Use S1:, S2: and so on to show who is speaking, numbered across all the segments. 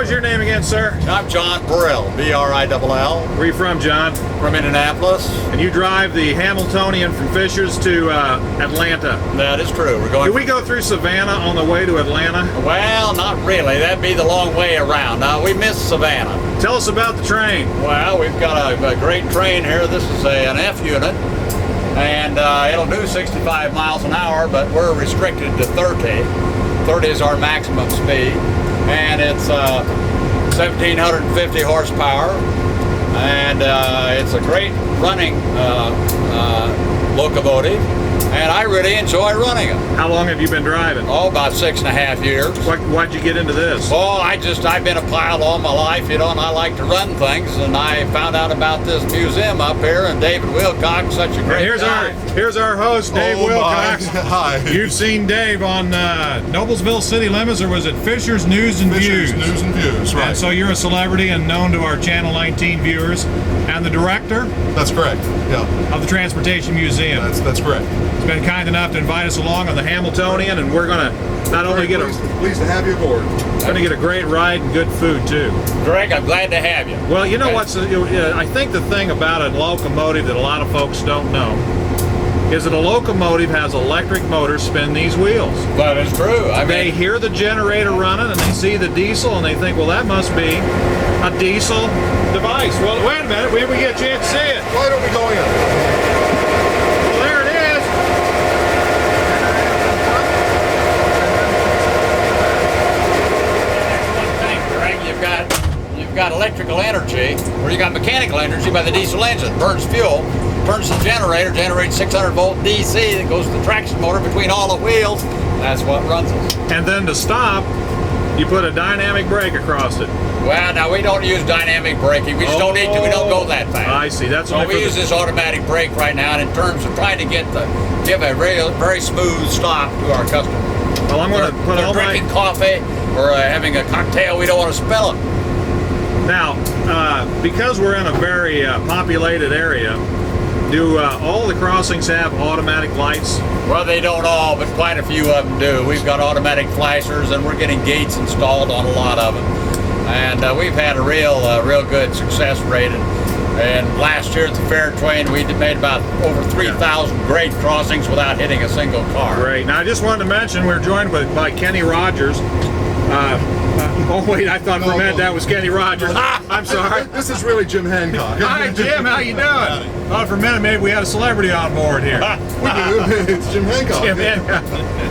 S1: was your name again, sir?
S2: I'm John Burrell, B-R-I-L-L.
S1: Where are you from, John?
S2: From Indianapolis.
S1: And you drive the Hamiltonian from Fishers to Atlanta.
S2: That is true. We're going.
S1: Do we go through Savannah on the way to Atlanta?
S2: Well, not really. That'd be the long way around. We missed Savannah.
S1: Tell us about the train.
S2: Well, we've got a great train here. This is an F unit, and it'll do 65 miles an hour, but we're restricted to 30. 30 is our maximum speed, and it's 1,750 horsepower, and it's a great running locomotive, and I really enjoy running it.
S1: How long have you been driving?
S2: Oh, about 6.5 years.
S1: Why'd you get into this?
S2: Oh, I've been a pilot all my life, you know, and I like to run things, and I found out about this museum up here, and David Wilcox, such a great guy.
S1: Here's our host, Dave Wilcox.
S3: Hi.
S1: You've seen Dave on Noblesville City Limits, or was it Fisher's News and
S3: Fisher's
S1: Views?
S3: News and Views, right.
S1: And so you're a celebrity and known to our Channel 19 viewers, and the director?
S3: That's correct, yeah.
S1: Of the Transportation Museum.
S3: That's correct.
S1: He's been kind enough to invite us along on the Hamiltonian, and we're going to not only get
S3: pleased to have you aboard.
S1: going to get a great ride and good food too.
S2: Greg, I'm glad to have you.
S1: Well, you know what's I think the thing about a locomotive that a lot of folks don't know is that a locomotive has electric motors spin these wheels.
S2: That is true.
S1: They hear the generator running and they see the diesel and they think, well, that must be a diesel device. Well, wait a minute, we get a chance to see it.
S3: Why don't we go in?
S1: Well, there it is.
S2: You've got electrical energy, or you got mechanical energy by the diesel engine. Burns fuel, burns the generator, generates 600 volt DC that goes to the traction motor between all the wheels. That's what runs it.
S1: And then to stop, you put a dynamic brake across it.
S2: Well, now we don't use dynamic braking. We just don't need to. We don't go that fast.
S1: I see. That's
S2: so we use this automatic brake right now, and in terms of trying to give a very smooth stop to our customer.
S1: Well, I'm going to put all
S2: drinking coffee or having a cocktail. We don't want to spill it.
S1: Now, because we're in a very populated area, do all the crossings have automatic lights?
S2: Well, they don't all, but quite a few of them do. We've got automatic flashers, and we're getting gates installed on a lot of them. And we've had a real good success rate. And last year at the Fair Train, we made about over 3,000 grade crossings without hitting a single car.
S1: Great. Now, I just wanted to mention we're joined by Kenny Rogers. Oh wait, I thought for a minute that was Kenny Rogers. I'm sorry.
S3: This is really Jim Hancock.
S1: Hi Jim, how you doing? Thought for a minute maybe we had a celebrity on board here.
S3: We do. It's Jim Hancock.
S1: Jim Hancock.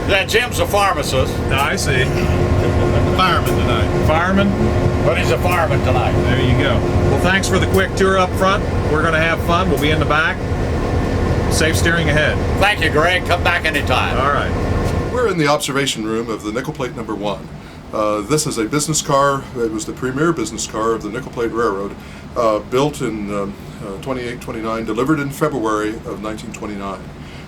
S2: That Jim's a pharmacist.
S1: I see.
S3: Fireman tonight.
S1: Fireman?
S2: But he's a fireman tonight.
S1: There you go. Well, thanks for the quick tour up front. We're going to have fun. We'll be in the back. Safe steering ahead.
S2: Thank you, Greg. Come back anytime.
S1: All right.
S3: We're in the observation room of the Nickel Plate Number 1. This is a business car. It was the premier business car of the Nickel Plate Railroad, built in 2829, delivered in February of 1929.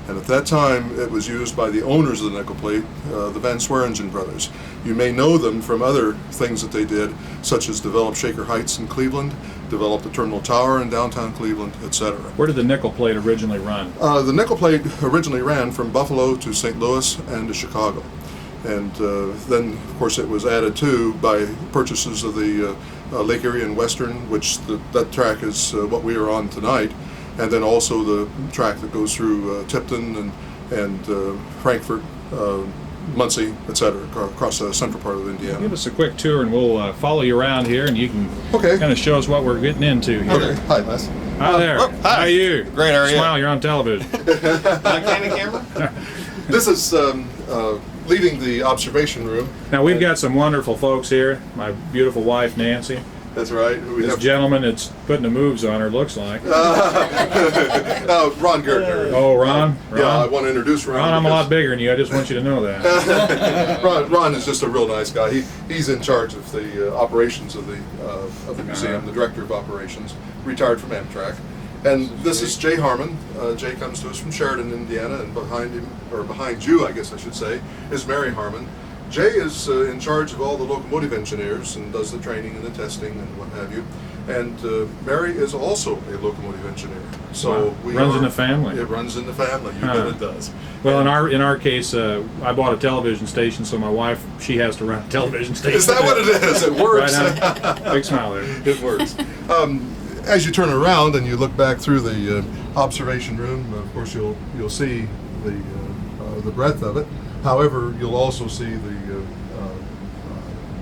S3: And at that time, it was used by the owners of the Nickel Plate, the Van Swearingen brothers. You may know them from other things that they did, such as develop Shaker Heights in Cleveland, develop the Terminal Tower in downtown Cleveland, etc.
S1: Where did the Nickel Plate originally run?
S3: The Nickel Plate originally ran from Buffalo to St. Louis and to Chicago. And then, of course, it was added to by purchases of the Lake Erie and Western, which that track is what we are on tonight, and then also the track that goes through Tipton and Frankfort, Muncie, etc., across the central part of Indiana.
S1: Give us a quick tour and we'll follow you around here and you can kind of show us what we're getting into here.
S3: Okay. Hi, Les.
S1: Hi there.
S3: Hi.
S1: How are you?
S3: Great, how are you?
S1: Smile, you're on television.
S3: Camera? This is leaving the observation room.
S1: Now we've got some wonderful folks here. My beautiful wife Nancy.
S3: That's right.
S1: This gentleman that's putting the moves on her, looks like.
S3: Ron Gertner.
S1: Oh, Ron?
S3: Yeah, I want to introduce Ron.
S1: Ron, I'm a lot bigger than you. I just want you to know that.
S3: Ron is just a real nice guy. He's in charge of the operations of the museum, the director of operations, retired from Amtrak. And this is Jay Harman. Jay comes to us from Sheridan, Indiana, and behind him, or behind you, I guess I should say, is Mary Harman. Jay is in charge of all the locomotive engineers and does the training and the testing and what have you. And Mary is also a locomotive engineer. So
S1: Wow. Runs in the family.
S3: It runs in the family. You bet it does.
S1: Well, in our case, I bought a television station, so my wife, she has to run a television station.
S3: Is that what it is? It works.
S1: Right, honey? Big smile there.
S3: It works. As you turn around and you look back through the observation room, of course you'll see the breadth of it. However, you'll also see the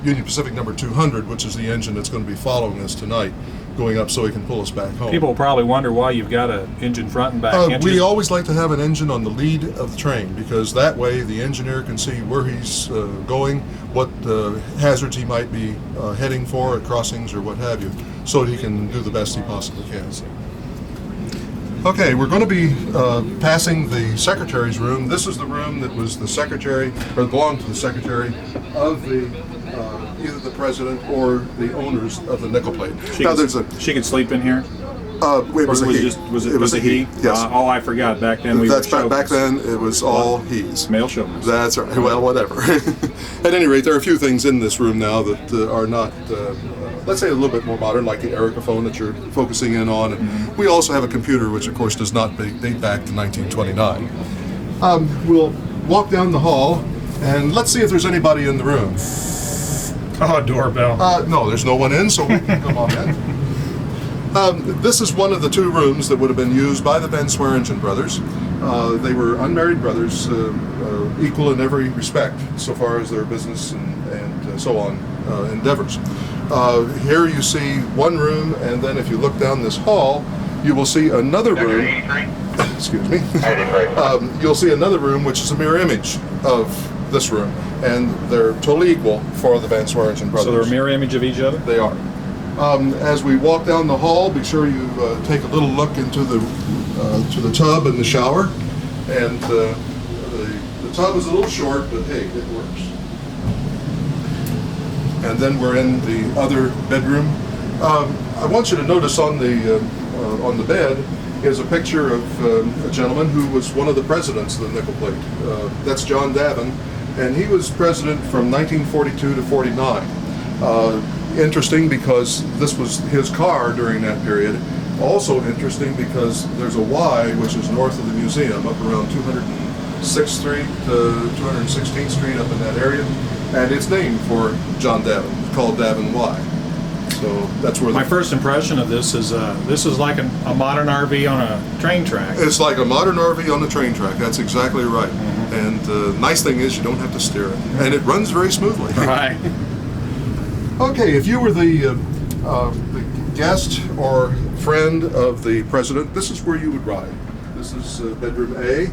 S3: Union Pacific number 200, which is the engine that's going to be following us tonight, going up so he can pull us back home.
S1: People will probably wonder why you've got an engine front and back. Can't
S3: We
S1: you-
S3: always like to have an engine on the lead of the train, because that way the engineer can see where he's going, what hazards he might be heading for at crossings or what have you, so that he can do the best he possibly can. Okay, we're going to be passing the secretary's room. This is the room that was the secretary, or belonged to the secretary of the either the president or the owners of the nickel plate.
S1: She could sleep in here.
S3: It was a he.
S1: It was a he.
S3: Yes.
S1: Oh, I forgot. Back then we
S3: That's
S1: were
S3: back then. It was all he's.
S1: male chauvinist.
S3: That's right. Well, whatever. At any rate, there are a few things in this room now that are not, let's say, a little bit more modern, like the Erica phone that you're focusing in on. And we also have a computer, which of course does not date back to 1929. We'll walk down the hall, and let's see if there's anybody in the room.
S1: Oh, doorbell.
S3: No, there's no one in, so we can come on in. This is one of the two rooms that would have been used by the Van Swearingen brothers. They were unmarried brothers, equal in every respect, so far as their business and so on endeavors. Here you see one room, and then if you look down this hall, you will see another room. Excuse me. You'll see another room, which is a mirror image of this room, and they're totally equal for the Van Swearingen brothers.
S1: So they're a mirror image of each other?
S3: They are. As we walk down the hall, be sure you take a little look into the to the tub and the shower. And the tub is a little short, but hey, it works. And then we're in the other bedroom. I want you to notice on the bed is a picture of a gentleman who was one of the presidents of the nickel plate. That's John Davin, and he was president from 1942 to 49. Interesting because this was his car during that period. Also interesting because there's a Y, which is north of the museum, up around 206th Street to 216th Street, up in that area, and it's named for John Davin. It's called Davin Y. So that's where
S1: my first impression of this is like a modern RV on a train track.
S3: It's like a modern RV on the train track. That's exactly right. Mm-hmm. And the nice thing is you don't have to steer it, and it runs very smoothly.
S1: Right.
S3: Okay, if you were the guest or friend of the president, this is where you would ride. This is bedroom A,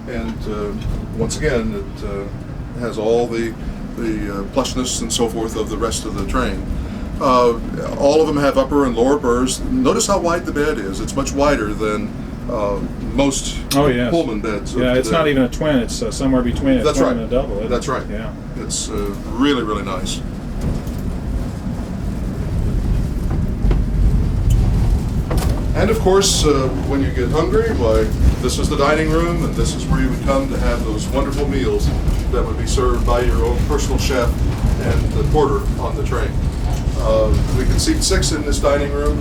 S3: and once again, it has all the plushness and so forth of the rest of the train. All of them have upper and lower berths. Notice how wide the bed is. It's much wider than most Pullman beds.
S1: Yeah, it's not even a twin. It's somewhere between a twin and a double.
S3: That's right.
S1: Yeah.
S3: It's really, really nice. And of course, when you get hungry, why, this is the dining room, and this is where you would come to have those wonderful meals that would be served by your own personal chef and the porter on the train. We can seat 6 in this dining room,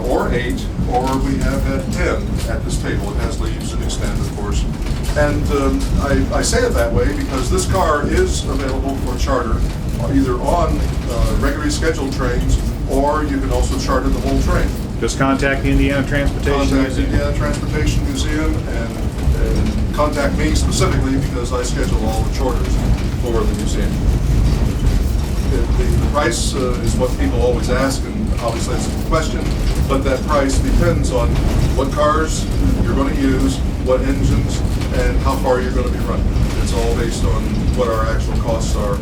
S3: or 8, or we have had 10 at this table. It has leaves and extend, of course. And I say it that way because this car is available for charter, either on regularly scheduled trains, or you can also charter the whole train.
S1: Just contact the Indiana Transportation
S3: Contact the
S1: Museum.
S3: Indiana Transportation Museum and contact me specifically because I schedule all the charters for the museum. The price is what people always ask, and obviously it's a question, but that price depends on what cars you're going to use, what engines, and how far you're going to be running. It's all based on what our actual costs are